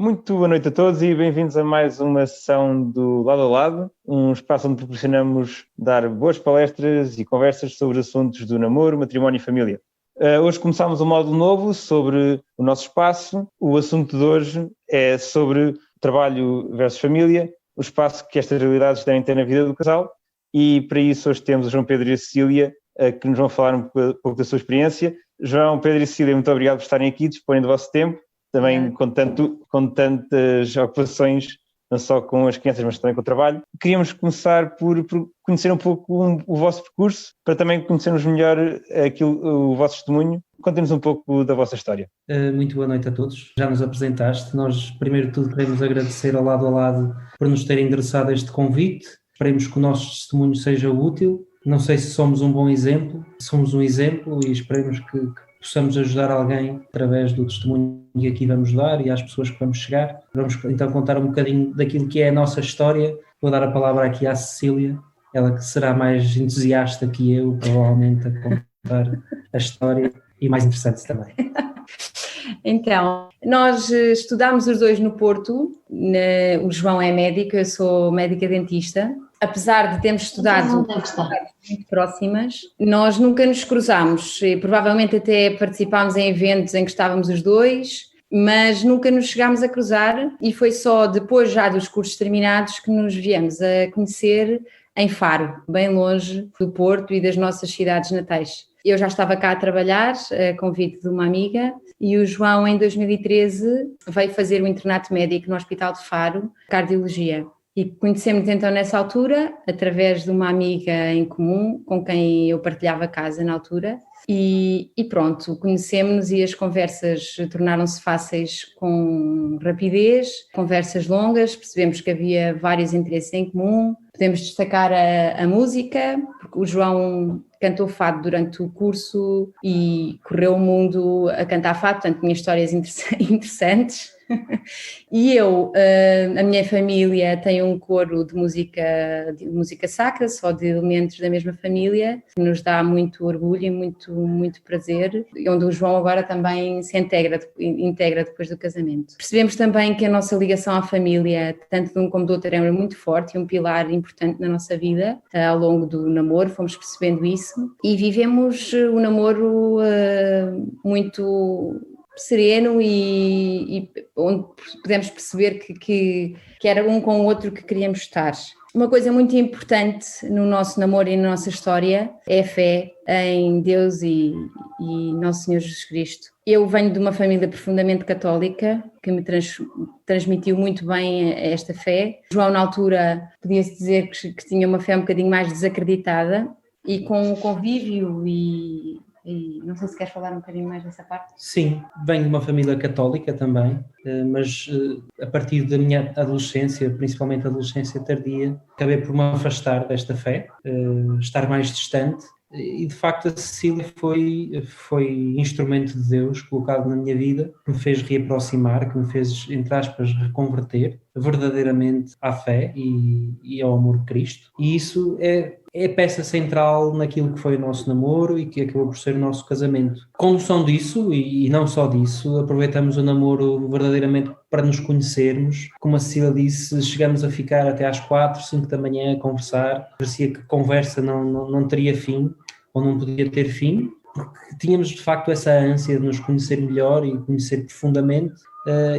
Muito boa noite a todos e bem-vindos a mais uma sessão do Lado a Lado, um espaço onde proporcionamos dar boas palestras e conversas sobre assuntos do namoro, matrimónio e família. Hoje começámos um módulo novo sobre o nosso espaço. O assunto de hoje é sobre trabalho versus família, o espaço que estas realidades devem ter na vida do casal, e para isso hoje temos o João Pedro e a Cecília que nos vão falar um pouco da sua experiência. João, Pedro e Cecília, muito obrigado por estarem aqui, disponham do vosso tempo. Também com tantas ocupações, não só com as crianças, mas também com o trabalho. Queríamos começar por conhecer um pouco o vosso percurso, para também conhecermos melhor o vosso testemunho. Contem-nos um pouco da vossa história. Muito boa noite a todos. Já nos apresentaste. Nós, primeiro de tudo, queremos agradecer ao Lado a Lado por nos terem endereçado este convite. Esperemos que o nosso testemunho seja útil. Não sei se somos um bom exemplo, somos um exemplo e esperemos que possamos ajudar alguém através do testemunho que aqui vamos dar e às pessoas que vamos chegar. Vamos então contar um bocadinho daquilo que é a nossa história. Vou dar a palavra aqui à Cecília, ela que será mais entusiasta que eu, provavelmente, a contar a história e mais interessante também. Então, nós estudámos os dois no Porto, o João é médico, eu sou médica dentista. Apesar de termos estudado muito próximas, nós nunca nos cruzámos e provavelmente até participámos em eventos em que estávamos os dois, mas nunca nos chegámos a cruzar e foi só depois já dos cursos terminados que nos viemos a conhecer em Faro, bem longe do Porto e das nossas cidades natais. Eu já estava cá a trabalhar, a convite de uma amiga, e o João em 2013 veio fazer o internato médico no Hospital de Faro, cardiologia. E conhecemos então nessa altura, através de uma amiga em comum, com quem eu partilhava casa na altura, e pronto, conhecemos-nos e as conversas tornaram-se fáceis com rapidez, conversas longas, percebemos que havia vários interesses em comum. Podemos destacar a música, porque o João cantou fado durante o curso e correu o mundo a cantar fado, portanto tinha histórias interessantes. E eu, a minha família tem um coro de música sacra, só de elementos da mesma família, que nos dá muito orgulho e muito prazer, e onde o João agora também se integra depois do casamento. Percebemos também que a nossa ligação à família, tanto de um como do outro, é muito forte e um pilar importante na nossa vida. Ao longo do namoro fomos percebendo isso e vivemos o namoro muito sereno e onde pudemos perceber que era um com o outro que queríamos estar. Uma coisa muito importante no nosso namoro e na nossa história é a fé em Deus e Nosso Senhor Jesus Cristo. Eu venho de uma família profundamente católica que me transmitiu muito bem esta fé. João, na altura, podia-se dizer que tinha uma fé um bocadinho mais desacreditada, e com o convívio e não sei se queres falar um bocadinho mais dessa parte. Sim, venho de uma família católica também, mas a partir da minha adolescência, principalmente a adolescência tardia, acabei por me afastar desta fé, estar mais distante, e de facto a Cecília foi instrumento de Deus colocado na minha vida, que me fez reaproximar, que me fez, entre aspas, reconverter verdadeiramente à fé e ao amor de Cristo, e isso é peça central naquilo que foi o nosso namoro e que acabou por ser o nosso casamento. Com noção disso, e não só disso, aproveitamos o namoro verdadeiramente para nos conhecermos. Como a Cecília disse, chegamos a ficar até às 4, 5 da manhã a conversar. Parecia que a conversa não teria fim, ou não podia ter fim, porque tínhamos de facto essa ânsia de nos conhecer melhor e conhecer profundamente,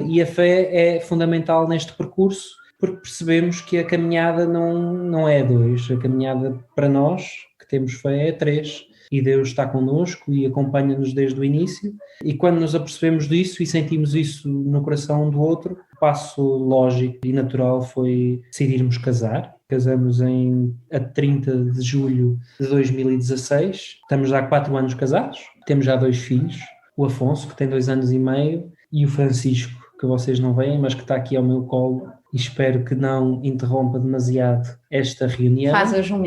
e a fé é fundamental neste percurso, porque percebemos que a caminhada não é a 2, a caminhada para nós, que temos fé, é a 3, e Deus está connosco e acompanha-nos desde o início, e quando nos apercebemos disso e sentimos isso no coração um do outro, o passo lógico e natural foi decidirmos casar. Casamos a 30 de julho de 2016, estamos há 4 anos casados, temos já 2 filhos, o Afonso, que tem 2 anos e meio, e o Francisco, que vocês não veem, mas que está aqui ao meu colo, e espero que não interrompa demasiado esta reunião. Faz hoje um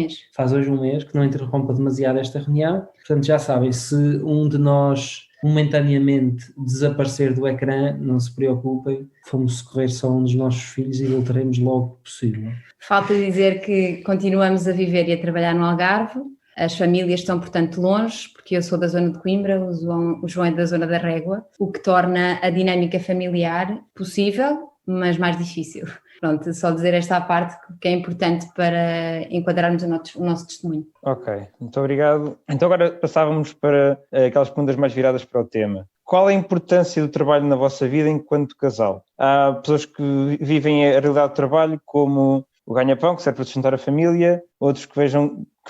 mês. Que não interrompa demasiado esta reunião. Portanto, já sabem, se um de nós momentaneamente desaparecer do ecrã, não se preocupem, fomos socorrer só um dos nossos filhos e voltaremos logo que possível. Falta dizer que continuamos a viver e a trabalhar no Algarve, As famílias estão, portanto, longe, porque eu sou da zona de Coimbra, o João é da zona da Régua, o que torna a dinâmica familiar possível, mas mais difícil. Pronto, só dizer esta parte que é importante para enquadrarmos o nosso testemunho. Ok, muito obrigado. Então agora passávamos para aquelas perguntas mais viradas para o tema. Qual é a importância do trabalho na vossa vida enquanto casal? Há pessoas que vivem a realidade do trabalho como o ganha-pão, que serve para sustentar a família, outros que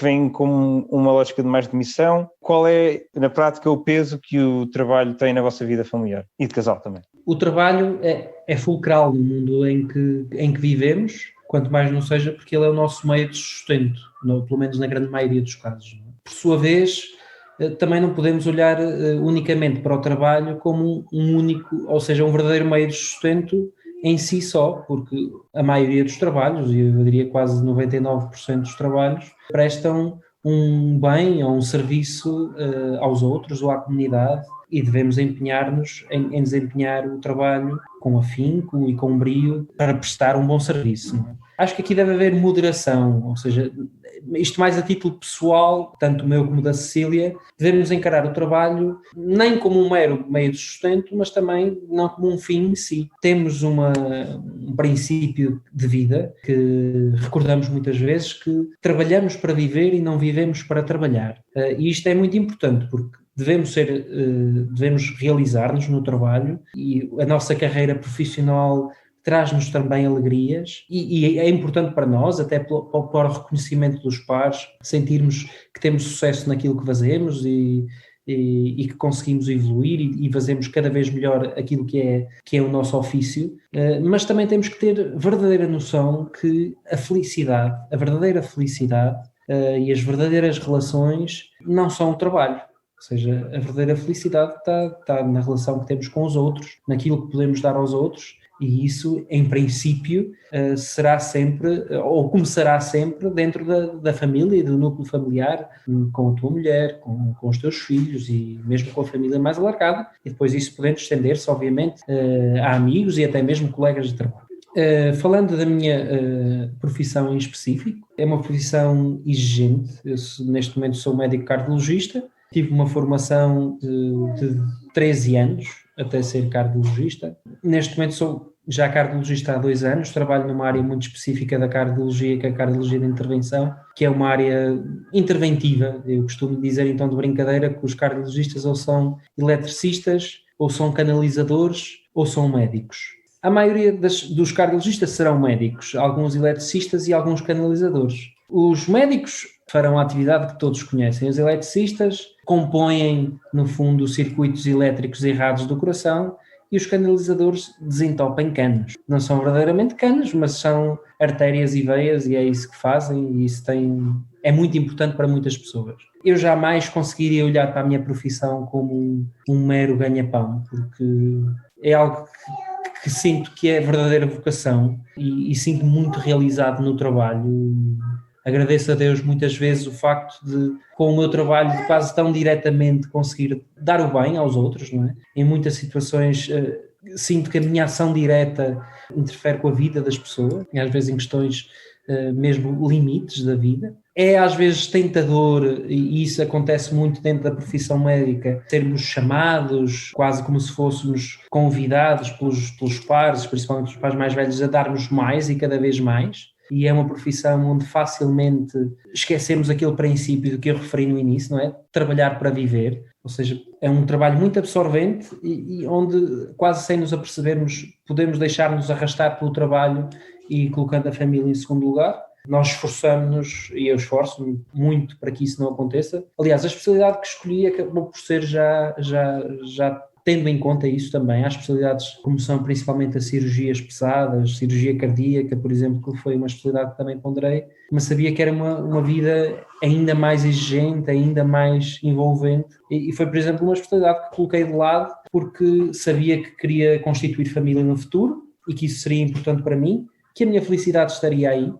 vêm com uma lógica de mais de missão. Qual é, na prática, o peso que o trabalho tem na vossa vida familiar e de casal também? O trabalho é fulcral no mundo em que vivemos, quanto mais não seja porque ele é o nosso meio de sustento, pelo menos na grande maioria dos casos. Por sua vez, também não podemos olhar unicamente para o trabalho como um único, ou seja, um verdadeiro meio de sustento em si só, porque a maioria dos trabalhos, e eu diria quase 99% dos trabalhos, prestam um bem ou um serviço aos outros ou à comunidade, e devemos empenhar-nos em desempenhar o trabalho com afinco e com brio para prestar um bom serviço. Não é? Acho que aqui deve haver moderação, ou seja, isto mais a título pessoal, tanto o meu como da Cecília, devemos encarar o trabalho nem como um mero meio de sustento, mas também não como um fim em si. Temos um princípio de vida que recordamos muitas vezes, que trabalhamos para viver e não vivemos para trabalhar. E isto é muito importante, porque devemos realizar-nos no trabalho, e a nossa carreira profissional traz-nos também alegrias e é importante para nós, até para o reconhecimento dos pares, sentirmos que temos sucesso naquilo que fazemos e que conseguimos evoluir e fazemos cada vez melhor aquilo que é o nosso ofício, mas também temos que ter verdadeira noção que a verdadeira felicidade e as verdadeiras relações não são o trabalho. Ou seja, a verdadeira felicidade está na relação que temos com os outros, naquilo que podemos dar aos outros, e isso, em princípio, será sempre, ou começará sempre, dentro da família e do núcleo familiar, com a tua mulher, com os teus filhos e mesmo com a família mais alargada, e depois isso podendo estender-se, obviamente, a amigos e até mesmo colegas de trabalho. Falando da minha profissão em específico, é uma profissão exigente. Eu, neste momento, sou médico cardiologista. Tive uma formação de 13 anos até ser cardiologista. Neste momento sou já cardiologista há 2 anos, trabalho numa área muito específica da cardiologia, que é a cardiologia de intervenção, que é uma área interventiva. Eu costumo dizer então de brincadeira que os cardiologistas ou são eletricistas, ou são canalizadores, ou são médicos. A maioria dos cardiologistas serão médicos, alguns eletricistas e alguns canalizadores. Os médicos farão a atividade que todos conhecem. Os eletricistas compõem, no fundo, circuitos elétricos errados do coração, e os canalizadores desentopem canos. Não são verdadeiramente canos, mas são artérias e veias, e é isso que fazem, e isso é muito importante para muitas pessoas. Eu jamais conseguiria olhar para a minha profissão como um mero ganha-pão, porque é algo que sinto que é verdadeira vocação e sinto muito realizado no trabalho. Agradeço a Deus muitas vezes o facto de, com o meu trabalho, de quase tão diretamente conseguir dar o bem aos outros, não é? Em muitas situações sinto que a minha ação direta interfere com a vida das pessoas, e às vezes em questões mesmo limites da vida. É às vezes tentador, e isso acontece muito dentro da profissão médica, sermos chamados quase como se fôssemos convidados pelos pares, principalmente os pares mais velhos, a darmos mais e cada vez mais. E é uma profissão onde facilmente esquecemos aquele princípio do que eu referi no início, não é? Trabalhar para viver, ou seja, é um trabalho muito absorvente e onde quase sem nos apercebermos podemos deixar-nos arrastar pelo trabalho e colocando a família em segundo lugar. Nós esforçamos-nos, e eu esforço-me muito para que isso não aconteça. Aliás, a especialidade que escolhi acabou por ser já tendo em conta isso também. Há especialidades como são principalmente as cirurgias pesadas, cirurgia cardíaca, por exemplo, que foi uma especialidade que também ponderei, mas sabia que era uma vida ainda mais exigente, ainda mais envolvente, e foi, por exemplo, uma especialidade que coloquei de lado porque sabia que queria constituir família no futuro e que isso seria importante para mim, que a minha felicidade estaria aí.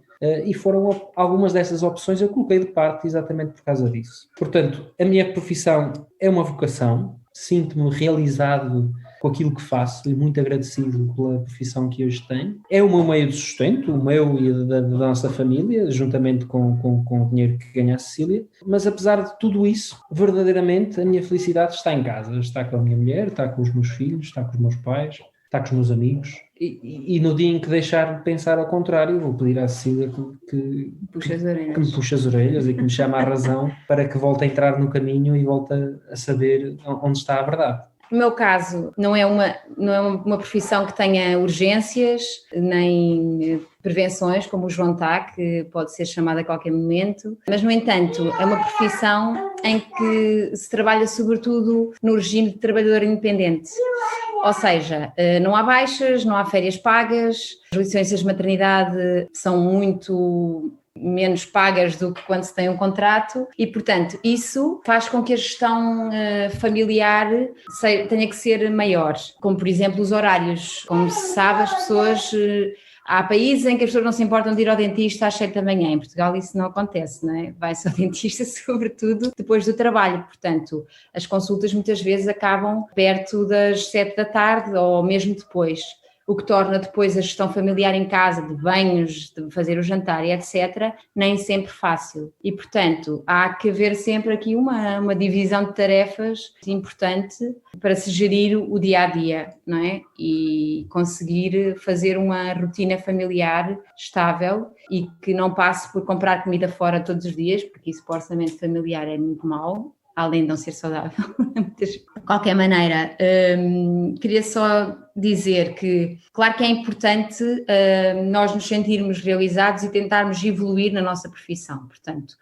E foram algumas dessas opções eu coloquei de parte exatamente por causa disso. Portanto, a minha profissão é uma vocação, sinto-me realizado com aquilo que faço e muito agradecido pela profissão que hoje tenho. É o meu meio de sustento, o meu e da nossa família, juntamente com o dinheiro que ganha a Cecília. Mas apesar de tudo isso, verdadeiramente a minha felicidade está em casa. Está com a minha mulher, está com os meus filhos, está com os meus pais, está com os meus amigos. E no dia em que deixar de pensar ao contrário, vou pedir à Cecília que me puxe as orelhas e que me chame à razão para que volte a entrar no caminho e volte a saber onde está a verdade. No meu caso, não é uma profissão que tenha urgências nem prevenções, como o João está, que pode ser chamado a qualquer momento, mas, no entanto, é uma profissão em que se trabalha sobretudo no regime de trabalhador independente. Ou seja, não há baixas, não há férias pagas, as licenças de maternidade são muito menos pagas do que quando se tem um contrato e, portanto, isso faz com que a gestão familiar tenha que ser maior, como, por exemplo, os horários. Como se sabe, as pessoas... Há países em que as pessoas não se importam de ir ao dentista às 7 da manhã. Em Portugal isso não acontece, não é? Vai-se ao dentista sobretudo depois do trabalho. Portanto, as consultas muitas vezes acabam perto das 7 da tarde ou mesmo depois. O que torna depois a gestão familiar em casa, de banhos, de fazer o jantar e etc., nem sempre fácil. E, portanto, há que haver sempre aqui uma divisão de tarefas importante para se gerir o dia-a-dia, não é? E conseguir fazer uma rotina familiar estável e que não passe por comprar comida fora todos os dias, porque isso para o orçamento familiar é muito mau, além de não ser saudável. De qualquer maneira, queria só dizer que, claro que é importante nós nos sentirmos realizados e tentarmos evoluir na nossa profissão, portanto,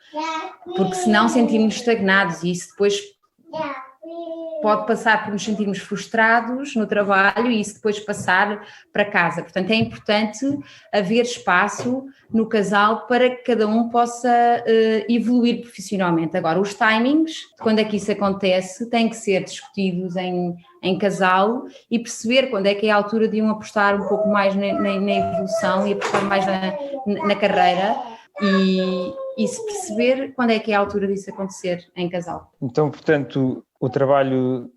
porque senão sentimos estagnados e isso depois pode passar por nos sentirmos frustrados no trabalho e isso depois passar para casa. Portanto, é importante haver espaço no casal para que cada um possa evoluir profissionalmente. Agora, os timings, quando é que isso acontece, têm que ser discutidos em casal e perceber quando é que é a altura de um apostar um pouco mais na evolução e apostar mais na carreira e se perceber quando é que é a altura disso acontecer em casal. Então, portanto, o trabalho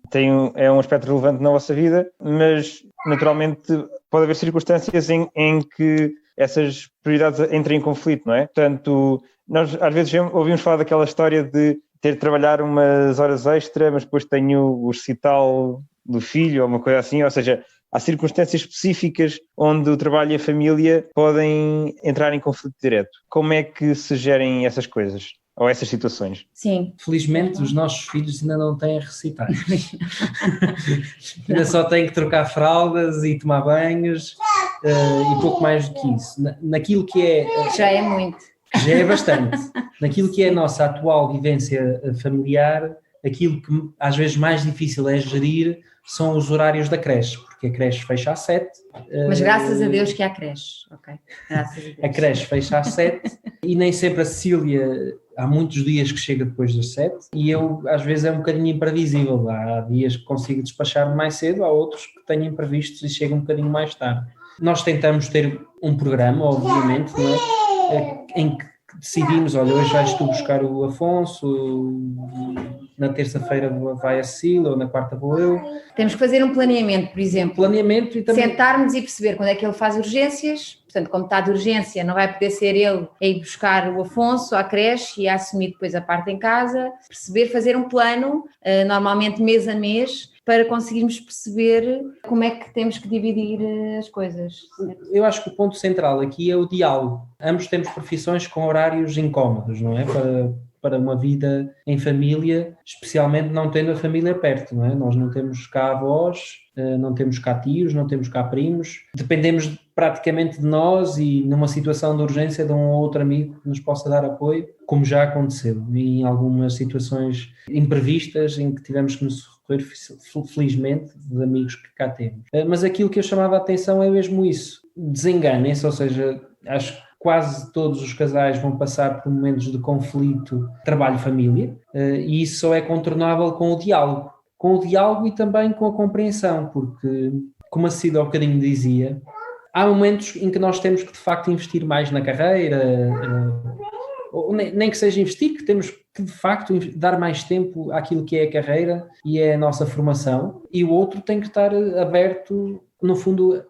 é um aspecto relevante na vossa vida, mas naturalmente pode haver circunstâncias em que essas prioridades entrem em conflito, não é? Portanto, nós às vezes ouvimos falar daquela história de ter de trabalhar umas horas extra, mas depois tenho o recital do filho ou uma coisa assim, ou seja, há circunstâncias específicas onde o trabalho e a família podem entrar em conflito direto. Como é que se gerem essas coisas? Ou essas situações? Sim. Felizmente os nossos filhos ainda não têm recitais. Ainda só têm que trocar fraldas e tomar banhos e pouco mais do que isso. Naquilo que é... Já é muito. Já é bastante. Naquilo que é a nossa atual vivência familiar, aquilo que às vezes mais difícil é gerir são os horários da creche, porque a creche fecha às 7. Mas graças a Deus que há creche, ok? Graças a Deus. A creche fecha às 7 e nem sempre a Cecília, há muitos dias que chega depois das 7 e eu às vezes é um bocadinho imprevisível, há dias que consigo despachar mais cedo, há outros que tenho imprevistos e chegam um bocadinho mais tarde. Nós tentamos ter um programa, obviamente, não é? Em que decidimos, olha, hoje vais tu buscar o Afonso, na terça-feira vai a Cecília, ou na quarta vou eu. Temos que fazer um planeamento, por exemplo. Planeamento e também... Sentarmos e perceber quando é que ele faz urgências, portanto, como está de urgência, não vai poder ser ele a ir buscar o Afonso à creche e a assumir depois a parte em casa. Perceber, fazer um plano, normalmente mês a mês, para conseguirmmos perceber como é que temos que dividir as coisas. Eu acho que o ponto central aqui é o diálogo. Ambos temos profissões com horários incómodos, não é? Para uma vida em família, especialmente não tendo a família perto, não é? Nós não temos cá avós, não temos cá tios, não temos cá primos, dependemos praticamente de nós e numa situação de urgência de um ou outro amigo que nos possa dar apoio, como já aconteceu, em algumas situações imprevistas em que tivemos que nos recorrer, felizmente, de amigos que cá temos. Mas aquilo que eu chamava a atenção é mesmo isso, desenganem-se, ou seja, acho que quase todos os casais vão passar por momentos de conflito trabalho-família e isso só é contornável com o diálogo e também com a compreensão, porque, como a Cida há bocadinho dizia, há momentos em que nós temos que de facto investir mais na carreira, ou nem que seja investir, que temos que de facto dar mais tempo àquilo que é a carreira e é a nossa formação, e o outro tem que estar aberto, no fundo,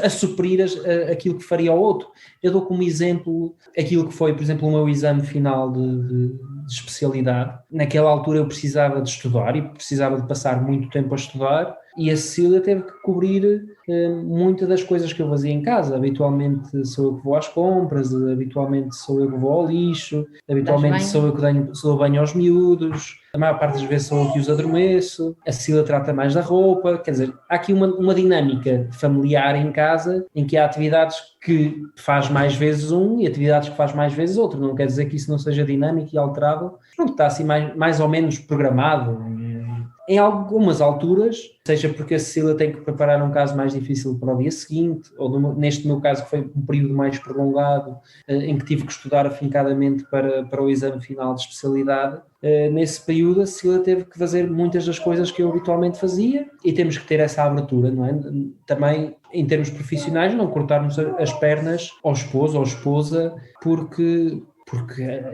a suprir aquilo que faria ao outro. Eu dou como exemplo aquilo que foi, por exemplo, o meu exame final de especialidade. Naquela altura eu precisava de estudar e precisava de passar muito tempo a estudar, e a Cecília teve que cobrir muitas das coisas que eu fazia em casa. Habitualmente sou eu que vou às compras, habitualmente sou eu que vou ao lixo, habitualmente sou eu que dou banho aos miúdos, a maior parte das vezes sou eu que os adormeço, a Cecília trata mais da roupa. Quer dizer, há aqui uma dinâmica familiar em casa em que há atividades que faz mais vezes um e atividades que faz mais vezes outro. Não quer dizer que isso não seja dinâmico e alterável. Pronto, está assim mais ou menos programado. Em algumas alturas, seja porque a Cecília tem que preparar um caso mais difícil para o dia seguinte, ou neste meu caso que foi um período mais prolongado, em que tive que estudar afincadamente para o exame final de especialidade, nesse período a Cecília teve que fazer muitas das coisas que eu habitualmente fazia, e temos que ter essa abertura, não é? Também em termos profissionais, não cortarmos as pernas ao esposo ou esposa, porque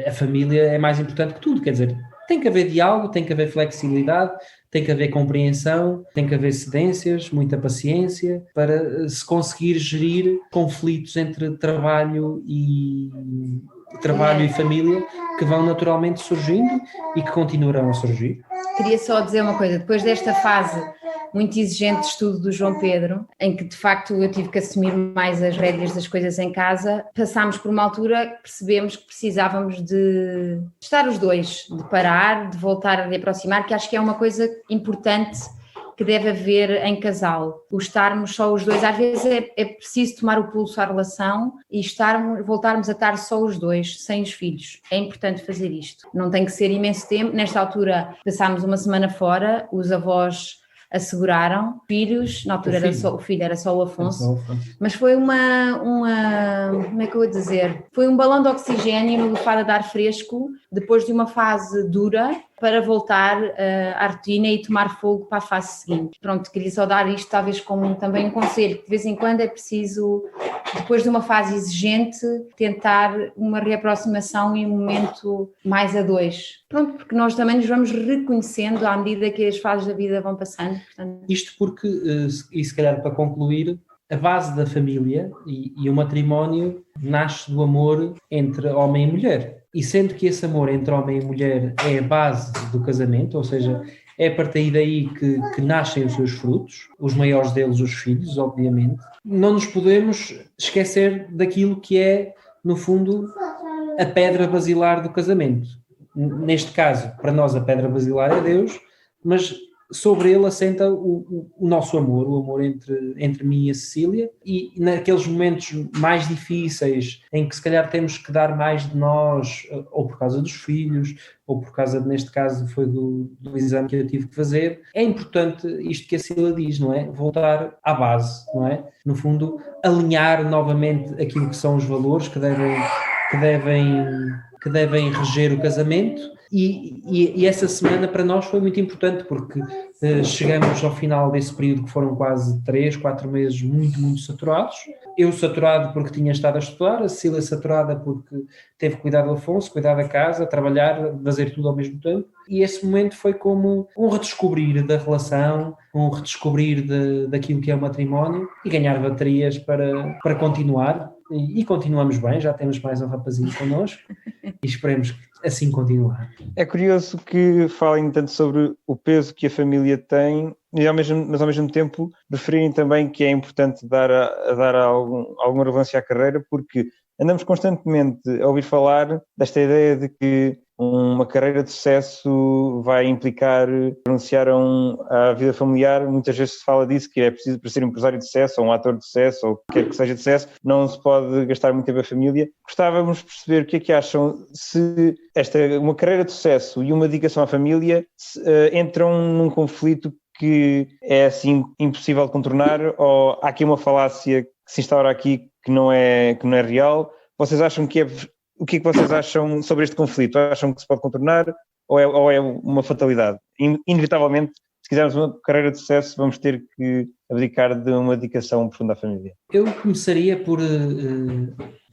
a família é mais importante que tudo. Quer dizer, tem que haver diálogo, tem que haver flexibilidade, tem que haver compreensão, tem que haver cedências, muita paciência para se conseguir gerir conflitos entre trabalho e família, que vão naturalmente surgindo e que continuarão a surgir. Queria só dizer uma coisa: depois desta fase muito exigente de estudo do João Pedro, em que de facto eu tive que assumir mais as rédeas das coisas em casa, passámos por uma altura que percebemos que precisávamos de estar os dois, de parar, de voltar a reaproximar, que acho que é uma coisa importante que deve haver em casal. O estarmos só os dois, às vezes é preciso tomar o pulso à relação e voltarmos a estar só os dois, sem os filhos. É importante fazer isto. Não tem que ser imenso tempo. Nesta altura passámos uma semana fora, os avós asseguraram, filhos, na altura o filho era só o Afonso, mas foi como é que eu vou dizer, foi um balão de oxigênio no lufada de ar fresco, depois de uma fase dura, para voltar à rotina e tomar fogo para a fase seguinte. Pronto, queria só dar isto talvez como também um conselho, que de vez em quando é preciso, depois de uma fase exigente, tentar uma reaproximação e um momento mais a dois. Pronto, porque nós também nos vamos reconhecendo à medida que as fases da vida vão passando. Portanto... Isto porque, e se calhar para concluir, a base da família e o matrimónio nasce do amor entre homem e mulher. E sendo que esse amor entre homem e mulher é a base do casamento, ou seja, é a partir daí que nascem os seus frutos, os maiores deles os filhos, obviamente, não nos podemos esquecer daquilo que é, no fundo, a pedra basilar do casamento. Neste caso, para nós a pedra basilar é Deus, mas sobre ele assenta o nosso amor, o amor entre mim e a Cecília, e naqueles momentos mais difíceis em que se calhar temos que dar mais de nós, ou por causa dos filhos, ou por causa, neste caso, foi do exame que eu tive que fazer, é importante isto que a Cecília diz, não é? Voltar à base, não é? No fundo, alinhar novamente aquilo que são os valores que devem reger o casamento. E essa semana para nós foi muito importante, porque chegamos ao final desse período que foram quase 3-4 meses muito, muito saturados. Eu saturado porque tinha estado a estudar, a Cecília saturada porque teve que cuidar do Afonso, cuidar da casa, trabalhar, fazer tudo ao mesmo tempo. E esse momento foi como um redescobrir da relação, um redescobrir daquilo que é o matrimónio e ganhar baterias para continuar. E continuamos bem, já temos mais um rapazinho connosco e esperemos assim continuar. É curioso que falem tanto sobre o peso que a família tem, mas ao mesmo tempo referirem também que é importante dar alguma relevância à carreira, porque andamos constantemente a ouvir falar desta ideia de que uma carreira de sucesso vai implicar renunciar à vida familiar. Muitas vezes se fala disso, que é preciso, para ser um empresário de sucesso, ou um ator de sucesso, ou o que quer que seja de sucesso, não se pode gastar muito tempo a família. Gostávamos de perceber o que é que acham se uma carreira de sucesso e uma dedicação à família entram num conflito que é assim impossível de contornar, ou há aqui uma falácia que se instaura aqui que não é real. Vocês acham que o que é que vocês acham sobre este conflito? Acham que se pode contornar ou é uma fatalidade? Inevitavelmente, se quisermos uma carreira de sucesso, vamos ter que abdicar de uma dedicação profunda à família? Eu começaria por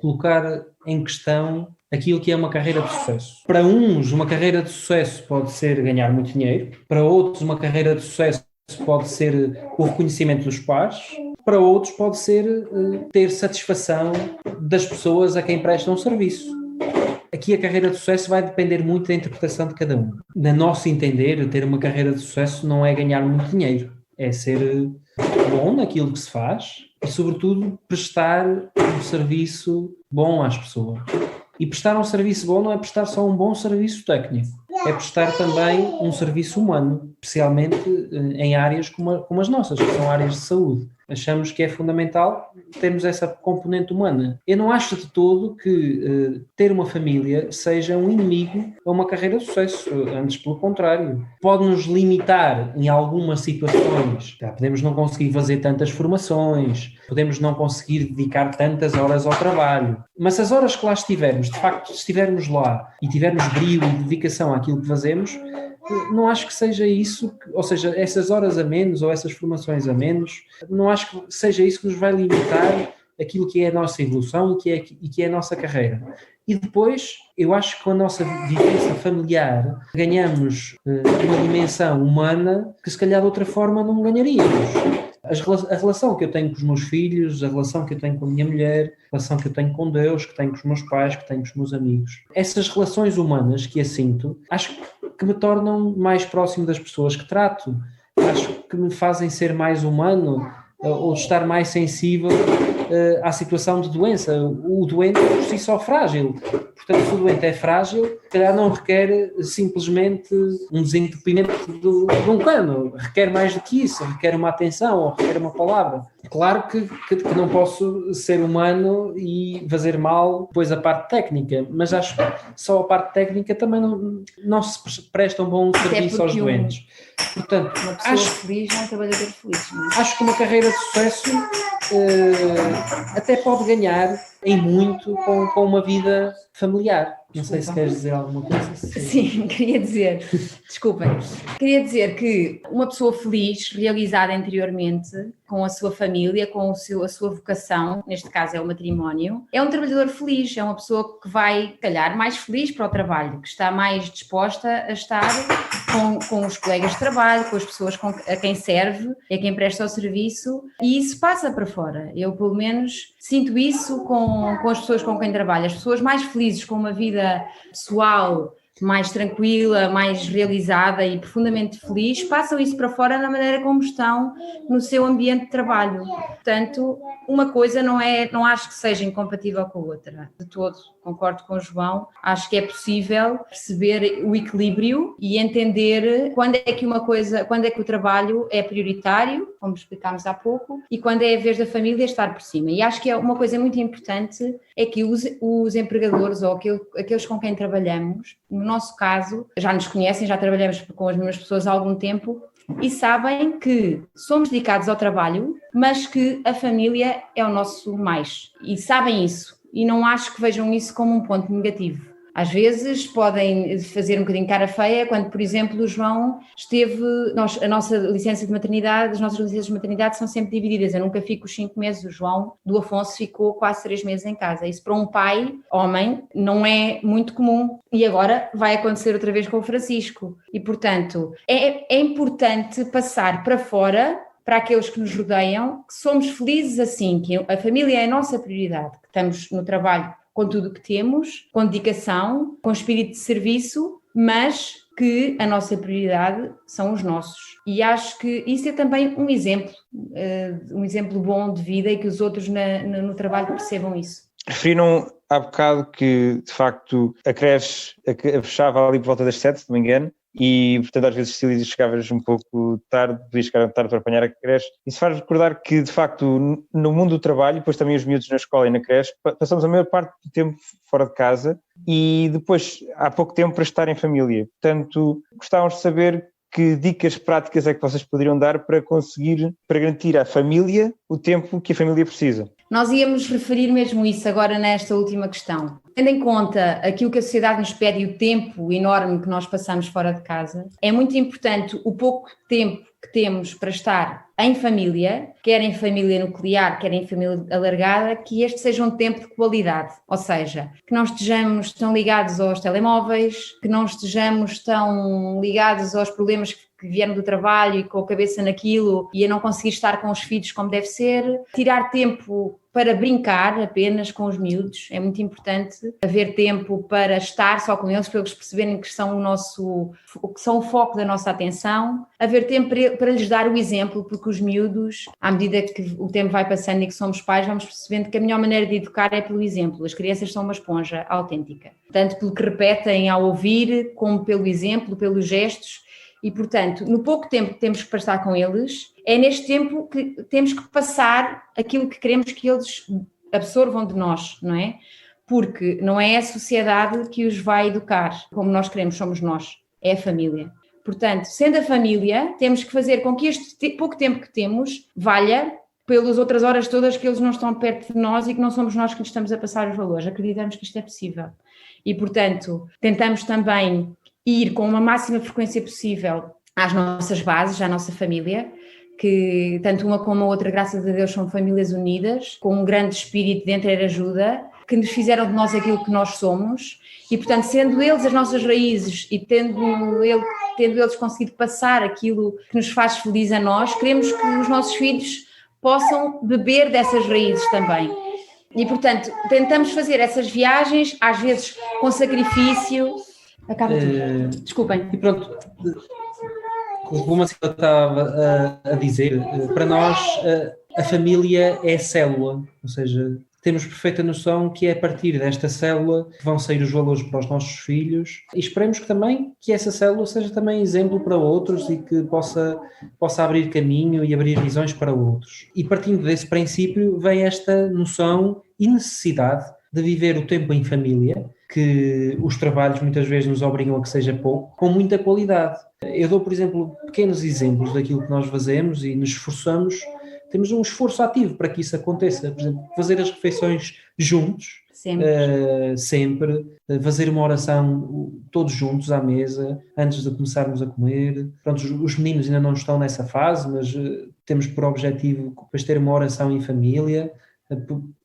colocar em questão aquilo que é uma carreira de sucesso. Para uns, uma carreira de sucesso pode ser ganhar muito dinheiro, para outros, uma carreira de sucesso pode ser o reconhecimento dos pares, para outros pode ser ter satisfação das pessoas a quem prestam serviço. Aqui a carreira de sucesso vai depender muito da interpretação de cada um. Na nosso entender, ter uma carreira de sucesso não é ganhar muito dinheiro, é ser bom naquilo que se faz e, sobretudo, prestar um serviço bom às pessoas. E prestar um serviço bom não é prestar só um bom serviço técnico, é prestar também um serviço humano, especialmente em áreas como as nossas, que são áreas de saúde. Achamos que é fundamental termos essa componente humana. Eu não acho de todo que ter uma família seja um inimigo a uma carreira de sucesso, antes pelo contrário. Pode-nos limitar em algumas situações. Podemos não conseguir fazer tantas formações, podemos não conseguir dedicar tantas horas ao trabalho, mas as horas que lá estivermos, de facto, se estivermos lá e tivermos brio e dedicação àquilo que fazemos, não acho que seja isso, ou seja, essas horas a menos ou essas formações a menos, não acho que seja isso que nos vai limitar aquilo que é a nossa evolução e que é a nossa carreira. E depois, eu acho que com a nossa vivência familiar ganhamos uma dimensão humana que se calhar de outra forma não ganharíamos. A relação que eu tenho com os meus filhos, a relação que eu tenho com a minha mulher, a relação que eu tenho com Deus, que tenho com os meus pais, que tenho com os meus amigos. Essas relações humanas que assinto, acho que me tornam mais próximo das pessoas que trato. Acho que me fazem ser mais humano ou estar mais sensível à situação de doença. O doente é por si só frágil. Portanto, se o doente é frágil, se calhar não requer simplesmente um desentupimento de um cano. Requer mais do que isso. Requer uma atenção ou requer uma palavra. Claro que não posso ser humano e fazer mal depois a parte técnica, mas acho que só a parte técnica também não se presta um bom serviço aos doentes. Portanto, uma pessoa feliz é um trabalhador feliz. Não é? Acho que uma carreira de sucesso até pode ganhar em muito com uma vida familiar. Não sei se queres dizer alguma coisa. Sim, queria dizer que uma pessoa feliz, realizada interiormente, com a sua família, com a sua vocação, neste caso é o matrimónio, é um trabalhador feliz, é uma pessoa que vai, calhar, mais feliz para o trabalho, que está mais disposta a estar com os colegas de trabalho, com as pessoas a quem serve, a quem presta o serviço, e isso passa para fora. Eu, pelo menos, sinto isso com as pessoas com quem trabalho. As pessoas mais felizes, com uma vida pessoal mais tranquila, mais realizada e profundamente feliz, passam isso para fora na maneira como estão no seu ambiente de trabalho. Portanto, uma coisa não acho que seja incompatível com a outra, de todo. Concordo com o João, acho que é possível perceber o equilíbrio e entender quando é que o trabalho é prioritário, como explicámos há pouco, e quando é a vez da família estar por cima. E acho que é uma coisa muito importante é que os empregadores ou aqueles com quem trabalhamos, no nosso caso, já nos conhecem, já trabalhamos com as mesmas pessoas há algum tempo e sabem que somos dedicados ao trabalho, mas que a família é o nosso mais. E sabem isso. E não acho que vejam isso como um ponto negativo. Às vezes podem fazer um bocadinho cara feia quando, por exemplo, o João a nossa licença de maternidade, as nossas licenças de maternidade são sempre divididas. Eu nunca fico os 5 meses, o João do Afonso ficou quase 3 meses em casa. Isso para um pai, homem, não é muito comum. E agora vai acontecer outra vez com o Francisco. E, portanto, é importante passar para fora, para aqueles que nos rodeiam, que somos felizes assim, que a família é a nossa prioridade, que estamos no trabalho com tudo o que temos, com dedicação, com espírito de serviço, mas que a nossa prioridade são os nossos. E acho que isso é também um exemplo bom de vida e que os outros no trabalho percebam isso. Referiram há bocado que, de facto, a creche fechava ali por volta das 7, se não me engano, e, portanto, às vezes se chegavas um pouco tarde, podias chegar tarde para apanhar a creche. Isso faz recordar que, de facto, no mundo do trabalho, depois também os miúdos na escola e na creche, passamos a maior parte do tempo fora de casa e depois há pouco tempo para estar em família. Portanto, gostávamos de saber que dicas práticas é que vocês poderiam dar para garantir à família o tempo que a família precisa. Nós íamos referir mesmo isso agora nesta última questão. Tendo em conta aquilo que a sociedade nos pede e o tempo enorme que nós passamos fora de casa, é muito importante o pouco tempo que temos para estar em família, quer em família nuclear, quer em família alargada, que este seja um tempo de qualidade, ou seja, que não estejamos tão ligados aos telemóveis, que não estejamos tão ligados aos problemas que vieram do trabalho e com a cabeça naquilo e a não conseguir estar com os filhos como deve ser, tirar tempo para brincar apenas com os miúdos, é muito importante haver tempo para estar só com eles, para eles perceberem que são o foco da nossa atenção, haver tempo para lhes dar o exemplo, porque os miúdos, à medida que o tempo vai passando e que somos pais, vamos percebendo que a melhor maneira de educar é pelo exemplo. As crianças são uma esponja autêntica, tanto pelo que repetem ao ouvir, como pelo exemplo, pelos gestos. E, portanto, no pouco tempo que temos que passar com eles, é neste tempo que temos que passar aquilo que queremos que eles absorvam de nós, não é? Porque não é a sociedade que os vai educar como nós queremos, somos nós, é a família. Portanto, sendo a família, temos que fazer com que este pouco tempo que temos valha pelas outras horas todas que eles não estão perto de nós e que não somos nós que lhes estamos a passar os valores. Acreditamos que isto é possível. E, portanto, tentamos também ir com uma máxima frequência possível às nossas bases, à nossa família, que tanto uma como a outra, graças a Deus, são famílias unidas, com um grande espírito de entreajuda, que nos fizeram de nós aquilo que nós somos e, portanto, sendo eles as nossas raízes e tendo eles conseguido passar aquilo que nos faz feliz a nós, queremos que os nossos filhos possam beber dessas raízes também. E, portanto, tentamos fazer essas viagens, às vezes com sacrifício. Acaba tudo. Desculpem. E pronto, como a Silvia estava a dizer, para nós a família é célula, ou seja, temos perfeita noção que é a partir desta célula que vão sair os valores para os nossos filhos e esperemos que também que essa célula seja também exemplo para outros e que possa abrir caminho e abrir visões para outros. E partindo desse princípio vem esta noção e necessidade de viver o tempo em família, que os trabalhos muitas vezes nos obrigam a que seja pouco, com muita qualidade. Eu dou, por exemplo, pequenos exemplos daquilo que nós fazemos e nos esforçamos. Temos um esforço ativo para que isso aconteça. Por exemplo, fazer as refeições juntos, sempre. Fazer uma oração todos juntos à mesa, antes de começarmos a comer. Pronto, os meninos ainda não estão nessa fase, mas temos por objetivo depois ter uma oração em família.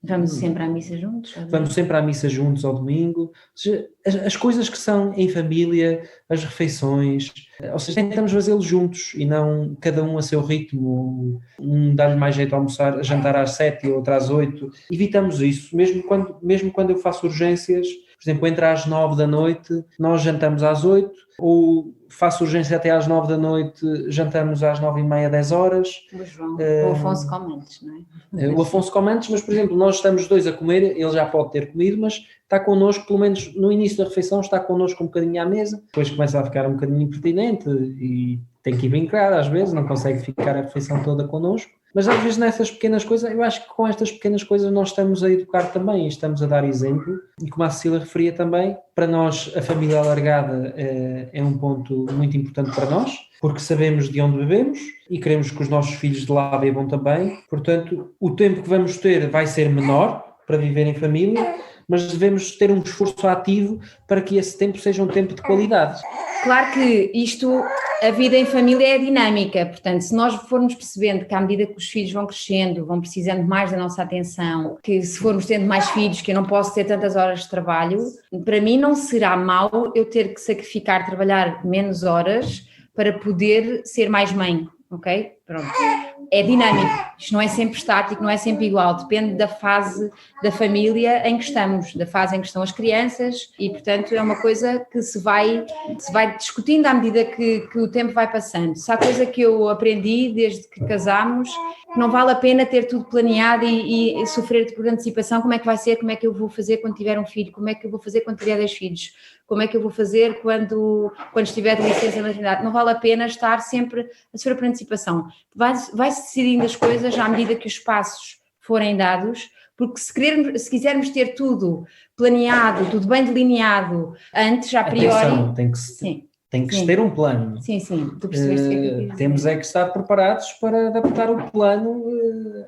Vamos sempre à missa juntos? Vamos sempre à missa juntos ao domingo. Ou seja, as coisas que são em família, as refeições, ou seja, tentamos fazê-los juntos e não cada um a seu ritmo. Um dá-lhe mais jeito a almoçar, a jantar às 7 e outro às 8. Evitamos isso, mesmo quando eu faço urgências. Por exemplo, entre às 9 da noite, nós jantamos às 8, ou faço urgência até às 9 da noite, jantamos às 9h30, 10 horas. O João, o Afonso come antes, não é? O Afonso come antes, mas, por exemplo, nós estamos dois a comer, ele já pode ter comido, mas está connosco, pelo menos no início da refeição, está connosco um bocadinho à mesa, depois começa a ficar um bocadinho impertinente e tem que ir brincar às vezes, não consegue ficar a refeição toda connosco. Mas às vezes nessas pequenas coisas, eu acho que com estas pequenas coisas nós estamos a educar também, estamos a dar exemplo. E como a Cecília referia também, para nós a família alargada é um ponto muito importante para nós, porque sabemos de onde bebemos e queremos que os nossos filhos de lá bebam também. Portanto, o tempo que vamos ter vai ser menor para viver em família, mas devemos ter um esforço ativo para que esse tempo seja um tempo de qualidade. Claro que a vida em família é dinâmica, portanto, se nós formos percebendo que à medida que os filhos vão crescendo, vão precisando mais da nossa atenção, que se formos tendo mais filhos, que eu não posso ter tantas horas de trabalho, para mim não será mau eu ter que sacrificar, trabalhar menos horas para poder ser mais mãe, ok? Pronto. É dinâmico, isto não é sempre estático, não é sempre igual, depende da fase da família em que estamos, da fase em que estão as crianças e, portanto, é uma coisa que se vai discutindo à medida que o tempo vai passando. Se há coisa que eu aprendi desde que casámos, que não vale a pena ter tudo planeado e sofrer por antecipação, como é que vai ser, como é que eu vou fazer quando tiver um filho, como é que eu vou fazer quando tiver 10 filhos, como é que eu vou fazer quando estiver de licença na maternidade. Não vale a pena estar sempre a sofrer por antecipação. Vai-se decidindo as coisas à medida que os passos forem dados, porque se quisermos ter tudo planeado, tudo bem delineado, antes, a priori... Atenção, tem que ter um plano. Sim, tu percebeste o que é que eu quis dizer. Temos é que estar preparados para adaptar o plano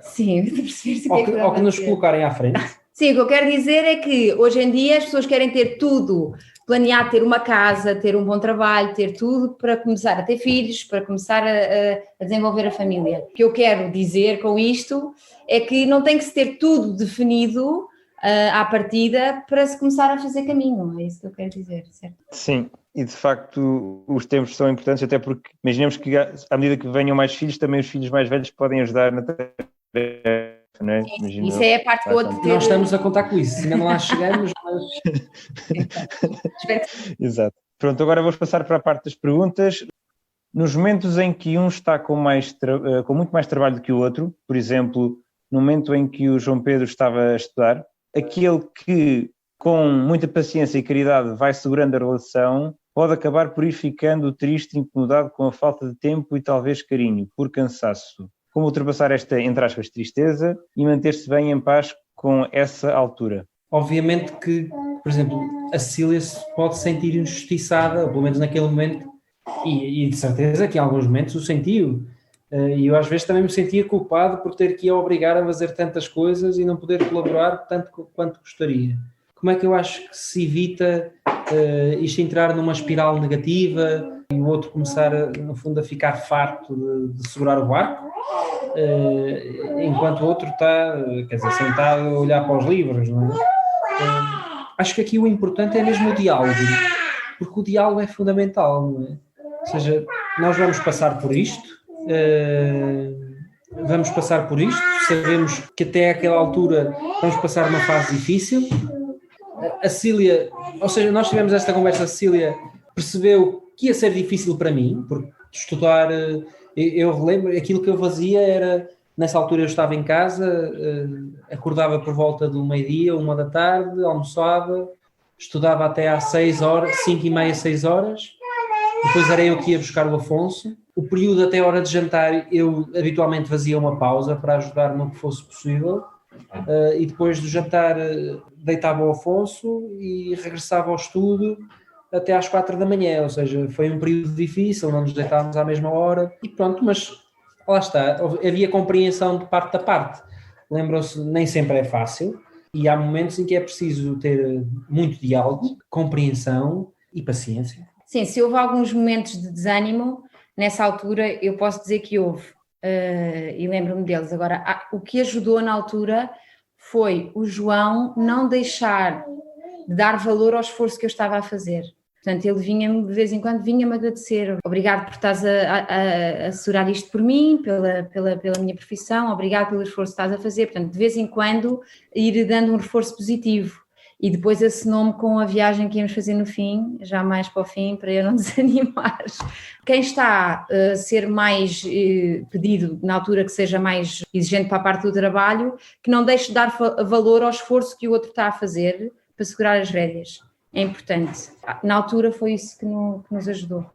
sim, tu percebeste ao que nos colocarem à frente. Sim, o que eu quero dizer é que hoje em dia as pessoas querem ter tudo, planear ter uma casa, ter um bom trabalho, ter tudo para começar a ter filhos, para começar a desenvolver a família. O que eu quero dizer com isto é que não tem que se ter tudo definido à partida para se começar a fazer caminho, é isso que eu quero dizer, certo? Sim, e de facto os tempos são importantes, até porque imaginemos que à medida que venham mais filhos, também os filhos mais velhos podem ajudar na tarefa, não é? Sim, isso é a parte boa de ter... Nós estamos a contar com isso, ainda não lá chegamos, mas... Exato. Pronto, agora vamos passar para a parte das perguntas. Nos momentos em que um está com muito mais trabalho do que o outro, por exemplo, no momento em que o João Pedro estava a estudar, aquele que, com muita paciência e caridade, vai segurando a relação, pode acabar por ir ficando triste e incomodado com a falta de tempo e talvez carinho, por cansaço. Como ultrapassar esta, entre aspas, tristeza e manter-se bem em paz com essa altura? Obviamente que, por exemplo, a Cecília se pode sentir injustiçada, ou pelo menos naquele momento, e de certeza que em alguns momentos o sentiu. E eu às vezes também me sentia culpado por ter que ir obrigar a fazer tantas coisas e não poder colaborar tanto quanto gostaria. Como é que eu acho que se evita isto entrar numa espiral negativa e o outro começar, no fundo, a ficar farto de segurar o barco, enquanto o outro está, quer dizer, sentado a olhar para os livros, não é? Acho que aqui o importante é mesmo o diálogo, porque o diálogo é fundamental, não é? Ou seja, nós vamos passar por isto, sabemos que até aquela altura vamos passar uma fase difícil. A Cecília, ou seja, nós tivemos esta conversa, a Cecília percebeu que ia ser difícil para mim, porque estudar, eu relembro, aquilo que eu fazia era, nessa altura eu estava em casa, acordava por volta do meio-dia, 1 da tarde, almoçava, estudava até às 6 horas, 5h30, 6 horas, depois era eu que ia buscar o Afonso. O período até a hora de jantar eu habitualmente fazia uma pausa para ajudar no que fosse possível, e depois do jantar deitava o Afonso e regressava ao estudo até às 4 da manhã, ou seja, foi um período difícil, não nos deitávamos à mesma hora e pronto, mas lá está, havia compreensão de parte a parte. Lembram-se, nem sempre é fácil e há momentos em que é preciso ter muito diálogo, compreensão e paciência. Sim, se houve alguns momentos de desânimo, nessa altura eu posso dizer que houve, e lembro-me deles. Agora, o que ajudou na altura foi o João não deixar de dar valor ao esforço que eu estava a fazer. Portanto, ele vinha-me, de vez em quando, vinha-me agradecer. Obrigado por estás a assegurar isto por mim, pela minha profissão, obrigado pelo esforço que estás a fazer. Portanto, de vez em quando, ir dando um reforço positivo. E depois assinou-me com a viagem que íamos fazer no fim, já mais para o fim, para eu não desanimar. Quem está a ser mais pedido, na altura que seja mais exigente para a parte do trabalho, que não deixe de dar valor ao esforço que o outro está a fazer para segurar as rédeas. É importante. Na altura foi isso que nos ajudou.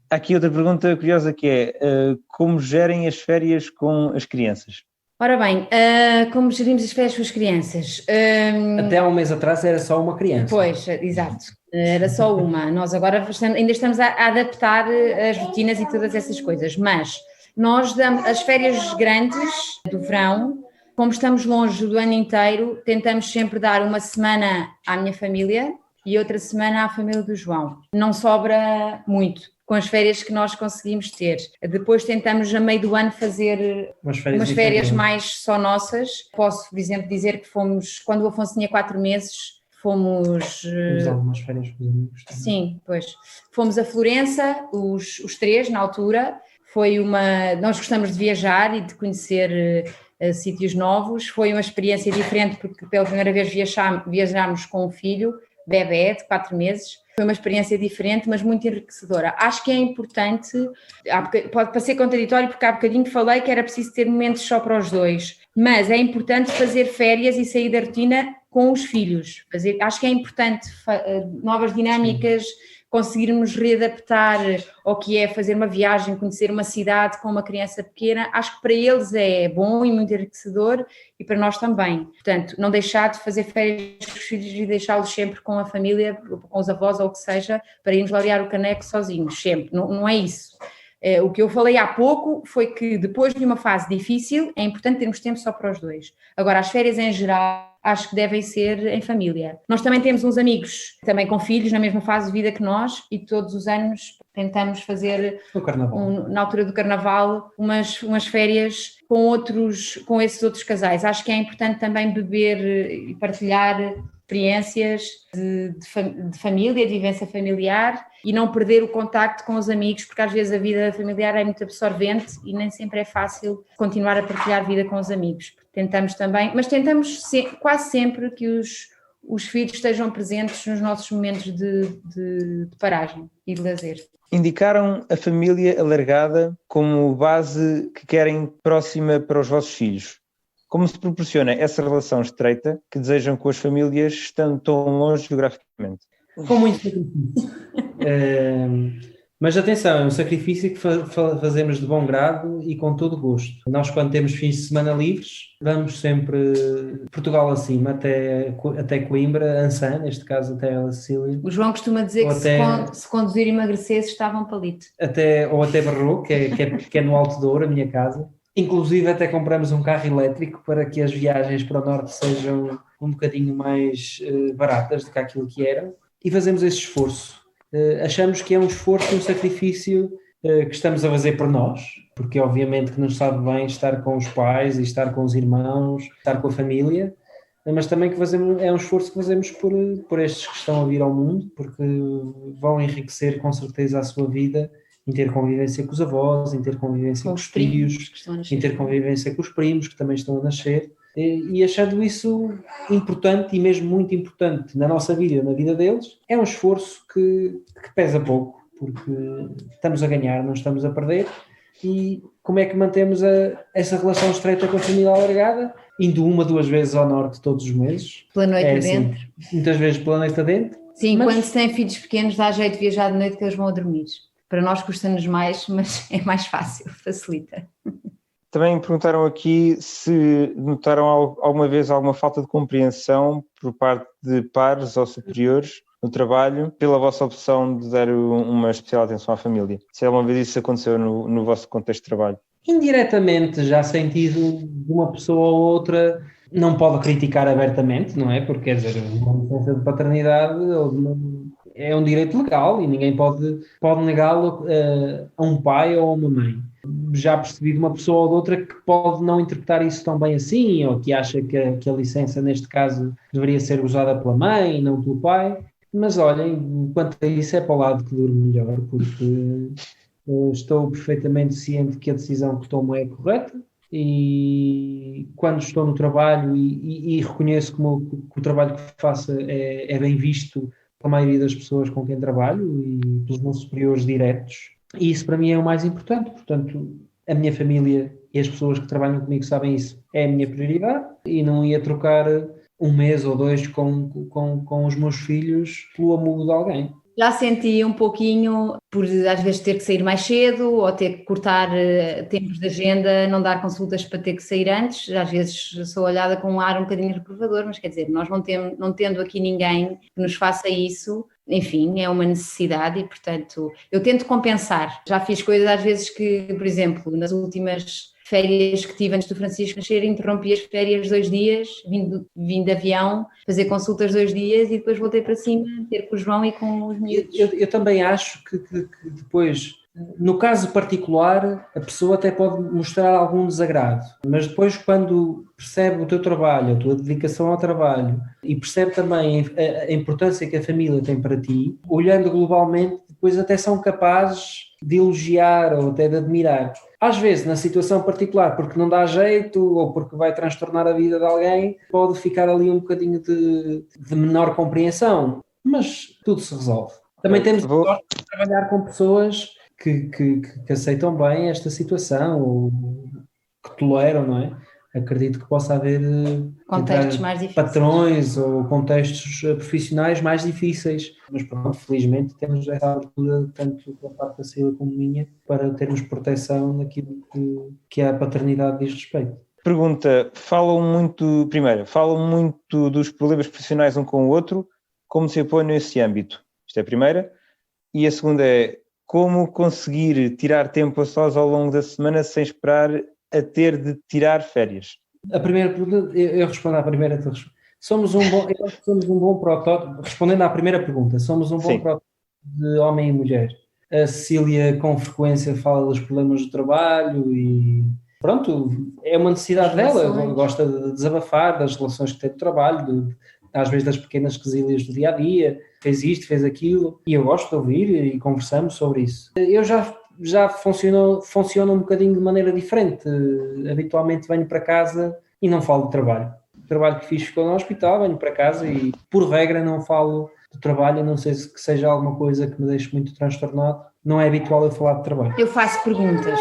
Há aqui outra pergunta curiosa que é, como gerem as férias com as crianças? Ora bem, como gerimos as férias com as crianças? Até há um mês atrás era só uma criança. Pois, exato, era só uma. Nós agora ainda estamos a adaptar as rotinas e todas essas coisas, mas nós damos as férias grandes do verão, como estamos longe do ano inteiro, tentamos sempre dar uma semana à minha família e outra semana à família do João. Não sobra muito com as férias que nós conseguimos ter. Depois tentamos a meio do ano fazer umas férias mais só nossas. Posso, por exemplo, dizer que fomos, quando o Afonso tinha 4 meses, fomos... Temos algumas férias com os amigos também. Sim, pois. Fomos a Florença, os 3 na altura. Nós gostamos de viajar e de conhecer sítios novos. Foi uma experiência diferente porque pela primeira vez viajámos com um filho, bebé de 4 meses. Foi uma experiência diferente, mas muito enriquecedora. Acho que é importante, pode parecer contraditório porque há bocadinho falei que era preciso ter momentos só para os dois, mas é importante fazer férias e sair da rotina com os filhos. Acho que é importante novas dinâmicas, conseguirmos readaptar ao que é fazer uma viagem, conhecer uma cidade com uma criança pequena, acho que para eles é bom e muito enriquecedor e para nós também. Portanto, não deixar de fazer férias com os filhos e deixá-los sempre com a família, com os avós ou o que seja, para irmos laurear o caneco sozinhos, sempre, não é isso. O que eu falei há pouco foi que depois de uma fase difícil é importante termos tempo só para os dois. Agora, as férias em geral acho que devem ser em família. Nós também temos uns amigos, também com filhos, na mesma fase de vida que nós, e todos os anos tentamos fazer, na altura do Carnaval, umas férias com esses outros casais. Acho que é importante também beber e partilhar experiências de família, de vivência familiar e não perder o contacto com os amigos, porque às vezes a vida familiar é muito absorvente e nem sempre é fácil continuar a partilhar vida com os amigos. Tentamos também, mas tentamos quase sempre que os filhos estejam presentes nos nossos momentos de paragem e de lazer. Indicaram a família alargada como base que querem próxima para os vossos filhos. Como se proporciona essa relação estreita que desejam com as famílias estando tão longe geograficamente? Com muito sacrifício. Mas atenção, é um sacrifício que fazemos de bom grado e com todo gosto. Nós, quando temos fins de semana livres, vamos sempre Portugal acima, até Coimbra, Ançã, neste caso até a Sicília. O João costuma dizer que se conduzir e emagrecer, estava um palito. Ou até Barroco, que é no Alto Douro, a minha casa. Inclusive até compramos um carro elétrico para que as viagens para o norte sejam um bocadinho mais baratas do que aquilo que eram. E fazemos esse esforço. Achamos que é um esforço, um sacrifício que estamos a fazer por nós, porque obviamente que nos sabe bem estar com os pais e estar com os irmãos, estar com a família, mas também que é um esforço que fazemos por estes que estão a vir ao mundo, porque vão enriquecer com certeza a sua vida em ter convivência com os avós, em ter convivência com os tios, em ter convivência com os primos que também estão a nascer. E achando isso importante e mesmo muito importante na nossa vida, na vida deles, é um esforço que pesa pouco, porque estamos a ganhar, não estamos a perder. E como é que mantemos essa relação estreita com a família alargada? Indo 1-2 vezes ao norte todos os meses. Pela noite adentro. Assim, muitas vezes pela noite adentro. Sim, quando se tem filhos pequenos dá jeito de viajar de noite que eles vão a dormir. Para nós custa-nos mais, mas é mais fácil, facilita. Também perguntaram aqui se notaram alguma vez alguma falta de compreensão por parte de pares ou superiores no trabalho pela vossa opção de dar uma especial atenção à família. Se alguma vez isso aconteceu no vosso contexto de trabalho? Indiretamente, já sentido de uma pessoa ou outra, não pode criticar abertamente, não é? Porque, quer dizer, uma licença de paternidade é um direito legal e ninguém pode negá-lo a um pai ou a uma mãe. Já percebi de uma pessoa ou de outra que pode não interpretar isso tão bem assim, ou que acha que a licença, neste caso, deveria ser usada pela mãe e não pelo pai. Mas olhem, quanto a isso é para o lado que dure melhor, porque estou perfeitamente ciente que a decisão que tomo é correta e quando estou no trabalho e reconheço que o trabalho que faço é bem visto pela maioria das pessoas com quem trabalho e pelos meus superiores diretos. E isso para mim é o mais importante, portanto, a minha família e as pessoas que trabalham comigo sabem isso, é a minha prioridade e não ia trocar 1 mês ou 2 com os meus filhos pelo amugo de alguém. Já senti um pouquinho por às vezes ter que sair mais cedo ou ter que cortar tempos de agenda, não dar consultas para ter que sair antes. Às vezes sou olhada com um ar um bocadinho reprovador, mas quer dizer, nós não tendo aqui ninguém que nos faça isso, enfim, é uma necessidade e, portanto, eu tento compensar. Já fiz coisas às vezes que, por exemplo, nas últimas férias que tive antes do Francisco nascer, interrompi as férias 2 dias, vim de avião, fazer consultas 2 dias e depois voltei para cima, ter com o João e com os miúdos. Eu também acho que depois, no caso particular, a pessoa até pode mostrar algum desagrado, mas depois quando percebe o teu trabalho, a tua dedicação ao trabalho e percebe também a importância que a família tem para ti, olhando globalmente, depois até são capazes de elogiar ou até de admirar. Às vezes, na situação particular, porque não dá jeito ou porque vai transtornar a vida de alguém, pode ficar ali um bocadinho de menor compreensão, mas tudo se resolve. Também temos de trabalhar com pessoas que aceitam bem esta situação ou que toleram, não é? acredito que possa haver contextos mais difíceis, patrões ou contextos profissionais mais difíceis, mas pronto, felizmente temos essa abertura tanto da parte da Cília como minha para termos proteção naquilo que a paternidade diz respeito. Pergunta, falam muito dos problemas profissionais um com o outro, como se apoiam nesse âmbito? Isto é a primeira. E a segunda é, como conseguir tirar tempo a sós ao longo da semana sem esperar a ter de tirar férias? A primeira pergunta, eu respondo à primeira. Somos um bom protótipo, respondendo à primeira pergunta, somos um bom protótipo de homem e mulher. A Cecília com frequência fala dos problemas do trabalho e pronto, é uma necessidade dela, gosta de desabafar das relações que tem do trabalho, às vezes das pequenas quesilhas do dia-a-dia, fez isto, fez aquilo, e eu gosto de ouvir e conversamos sobre isso. Eu já funciono um bocadinho de maneira diferente. Habitualmente venho para casa e não falo de trabalho. O trabalho que fiz ficou no hospital, venho para casa e, por regra, não falo de trabalho, a não ser que seja alguma coisa que me deixe muito transtornado. Não é habitual eu falar de trabalho. Eu faço perguntas,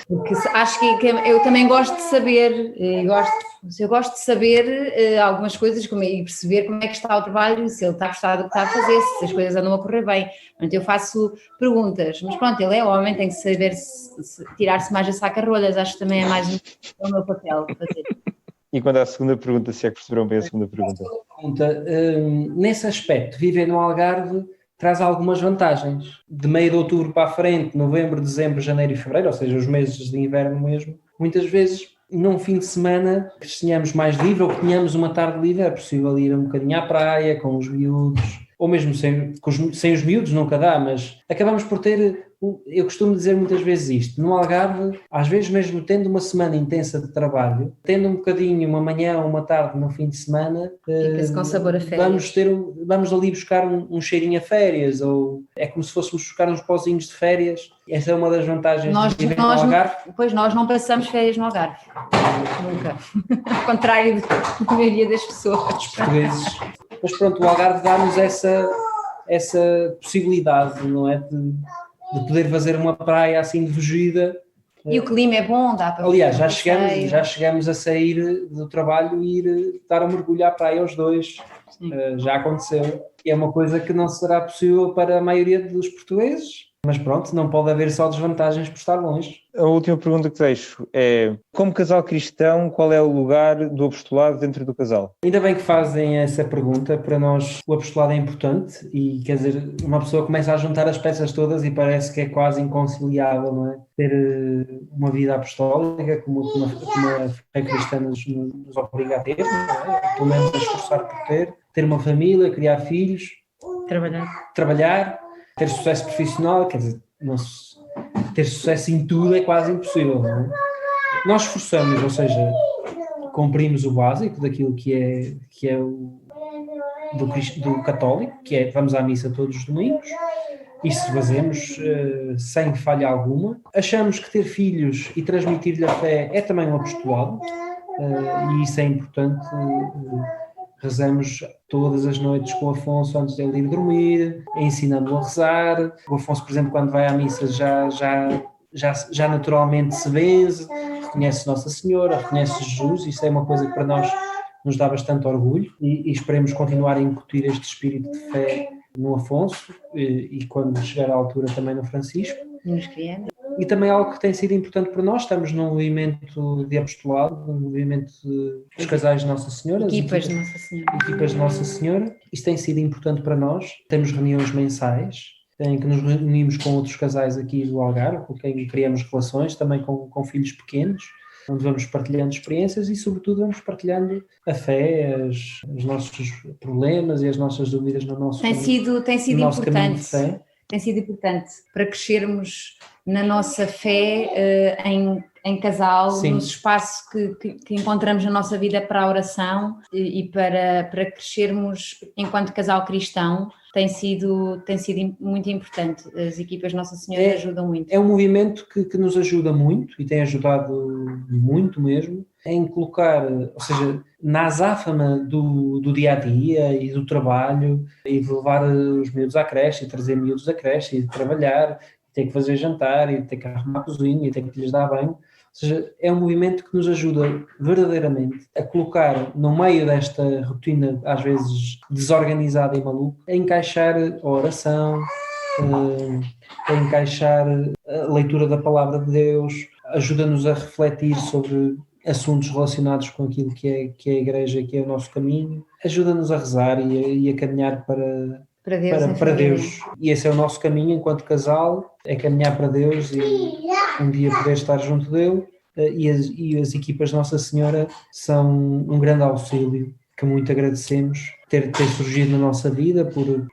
porque acho que eu também gosto de saber, eu gosto de saber algumas coisas e perceber como é que está o trabalho, se ele está a gostar do que está a fazer, se as coisas andam a correr bem. Portanto, eu faço perguntas, mas pronto, ele é homem, tem que saber tirar-se mais a saca-rolhas, acho que também é mais o meu papel fazer. E quando há a segunda pergunta, se é que perceberam bem a segunda pergunta? Nesse aspecto, viver no Algarve traz algumas vantagens. De meio de outubro para a frente, novembro, dezembro, janeiro e fevereiro, ou seja, os meses de inverno mesmo, muitas vezes, num fim de semana, que tenhamos mais livre ou que tenhamos uma tarde livre, é possível ir um bocadinho à praia com os miúdos, ou mesmo sem os miúdos, nunca dá, mas acabamos por ter, eu costumo dizer muitas vezes isto, no Algarve, às vezes mesmo tendo uma semana intensa de trabalho, tendo um bocadinho, uma manhã ou uma tarde no fim de semana, fica-se com sabor a férias. Vamos ali buscar um cheirinho a férias, ou é como se fôssemos buscar uns pozinhos de férias. Essa é uma das vantagens de viver no Algarve. Pois nós não passamos férias no Algarve, nunca, ao contrário da maioria das pessoas. Dos portugueses. Mas pronto, o Algarve dá-nos essa possibilidade, não é? De poder fazer uma praia assim de fugida. E o clima é bom, dá para... Aliás, já chegamos a sair do trabalho e ir dar um mergulho à praia aos dois. Já aconteceu. E é uma coisa que não será possível para a maioria dos portugueses. Mas pronto, não pode haver só desvantagens por estar longe. A última pergunta que deixo é, como casal cristão, qual é o lugar do apostolado dentro do casal? Ainda bem que fazem essa pergunta. Para nós o apostolado é importante e, quer dizer, uma pessoa começa a juntar as peças todas e parece que é quase inconciliável, não é? Ter uma vida apostólica como a fé cristã nos obriga a ter, não é? Pelo menos a esforçar por ter uma família, criar filhos, trabalhar, ter sucesso profissional, quer dizer, ter sucesso em tudo é quase impossível, não é? Nós esforçamos, ou seja, cumprimos o básico daquilo que é do católico, que é vamos à missa todos os domingos, isso fazemos sem falha alguma. Achamos que ter filhos e transmitir-lhe a fé é também um apostolado, e isso é importante. Rezamos todas as noites com o Afonso antes de ele ir dormir, ensinando-o a rezar. O Afonso, por exemplo, quando vai à missa já naturalmente se benze, reconhece Nossa Senhora, reconhece Jesus. Isso é uma coisa que para nós nos dá bastante orgulho e esperemos continuar a incutir este espírito de fé no Afonso e quando chegar à altura também no Francisco. Nos crianças. E também algo que tem sido importante para nós, estamos num movimento de apostolado, num movimento dos casais de Nossa Senhora. Equipas de Nossa Senhora. Equipas de Nossa Senhora. Isto tem sido importante para nós. Temos reuniões mensais, em que nos reunimos com outros casais aqui do Algarve, com quem criamos relações, também com filhos pequenos, onde vamos partilhando experiências e, sobretudo, vamos partilhando a fé, os nossos problemas e as nossas dúvidas no nosso Tem sido importante. Tem sido importante para crescermos na nossa fé em casal, Sim. Nos espaços que encontramos na nossa vida para a oração e para crescermos enquanto casal cristão. Tem sido muito importante. As equipas Nossa Senhora ajudam muito. É um movimento que nos ajuda muito e tem ajudado muito mesmo em colocar, ou seja, na azáfama do dia-a-dia e do trabalho e de levar os miúdos à creche e trazer miúdos à creche e de trabalhar, ter que fazer jantar, e ter que arrumar a cozinha, e ter que lhes dar banho. Ou seja, é um movimento que nos ajuda verdadeiramente a colocar no meio desta rotina, às vezes desorganizada e maluca, a encaixar a oração, a encaixar a leitura da palavra de Deus, ajuda-nos a refletir sobre assuntos relacionados com aquilo que é a igreja, que é o nosso caminho, ajuda-nos a rezar e a caminhar para Deus. E esse é o nosso caminho enquanto casal, é caminhar para Deus e um dia poder estar junto dele. E as equipas de Nossa Senhora são um grande auxílio, que muito agradecemos ter surgido na nossa vida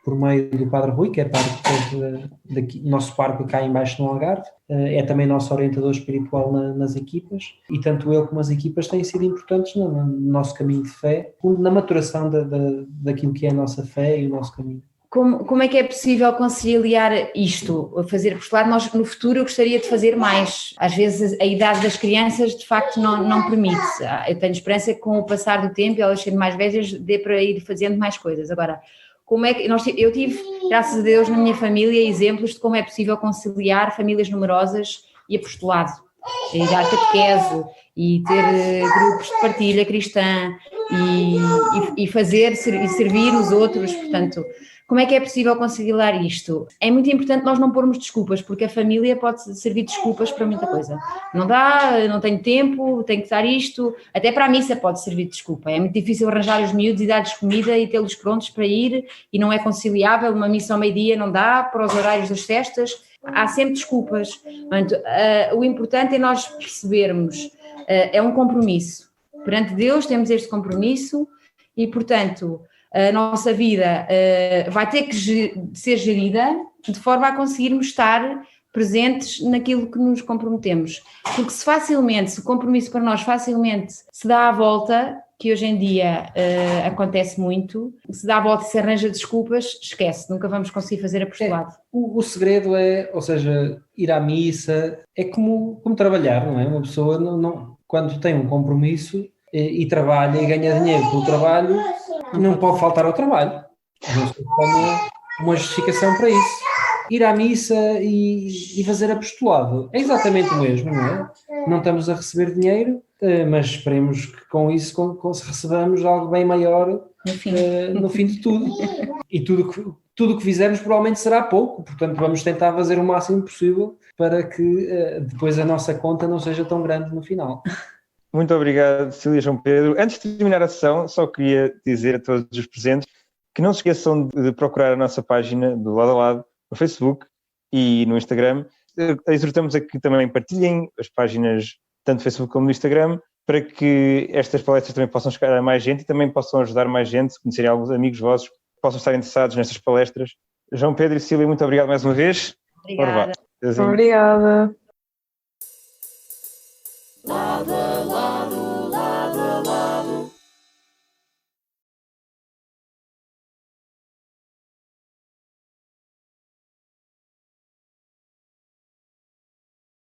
por meio do Padre Rui, que é parte do nosso parque cá embaixo no Algarve, é também nosso orientador espiritual nas equipas, e tanto ele como as equipas têm sido importantes no nosso caminho de fé, na maturação daquilo que é a nossa fé e o nosso caminho. Como é que é possível conciliar isto, fazer apostolado? Nós, no futuro, eu gostaria de fazer mais. Às vezes, a idade das crianças, de facto, não permite. Eu tenho esperança que, com o passar do tempo, elas sendo mais velhas, dê para ir fazendo mais coisas. Agora, como é que eu tive, graças a Deus, na minha família, exemplos de como é possível conciliar famílias numerosas e apostolado. E dar catequese, e ter grupos de partilha cristã, e fazer e servir os outros, portanto... Como é que é possível conciliar isto? É muito importante nós não pormos desculpas, porque a família pode servir de desculpas para muita coisa. Não dá, não tenho tempo, tenho que dar isto, até para a missa pode servir de desculpa. É muito difícil arranjar os miúdos e dar-lhes comida e tê-los prontos para ir, e não é conciliável, uma missa ao meio-dia não dá, para os horários das festas, há sempre desculpas. Portanto, o importante é nós percebermos, é um compromisso. Perante Deus temos este compromisso e, portanto... A nossa vida vai ter que ser gerida de forma a conseguirmos estar presentes naquilo que nos comprometemos. Porque se o compromisso para nós facilmente se dá à volta, que hoje em dia acontece muito, se dá à volta e se arranja desculpas, esquece, nunca vamos conseguir fazer apostolado. O segredo é, ou seja, ir à missa, é como trabalhar, não é? Uma pessoa, quando tem um compromisso e trabalha e ganha dinheiro pelo trabalho, não pode faltar ao trabalho. Não se tem uma justificação para isso. Ir à missa e fazer apostolado é exatamente o mesmo, não é? Não estamos a receber dinheiro, mas esperemos que com isso recebamos algo bem maior no fim de tudo. E tudo que fizermos provavelmente será pouco, portanto vamos tentar fazer o máximo possível para que depois a nossa conta não seja tão grande no final. Muito obrigado, Cecília e João Pedro. Antes de terminar a sessão, só queria dizer a todos os presentes que não se esqueçam de procurar a nossa página do Lado a Lado no Facebook e no Instagram. Exortamos a que também partilhem as páginas tanto no Facebook como no Instagram, para que estas palestras também possam chegar a mais gente e também possam ajudar mais gente, se conhecerem alguns amigos vossos que possam estar interessados nestas palestras. João Pedro e Cecília, muito obrigado mais uma vez. Obrigada. Obrigada.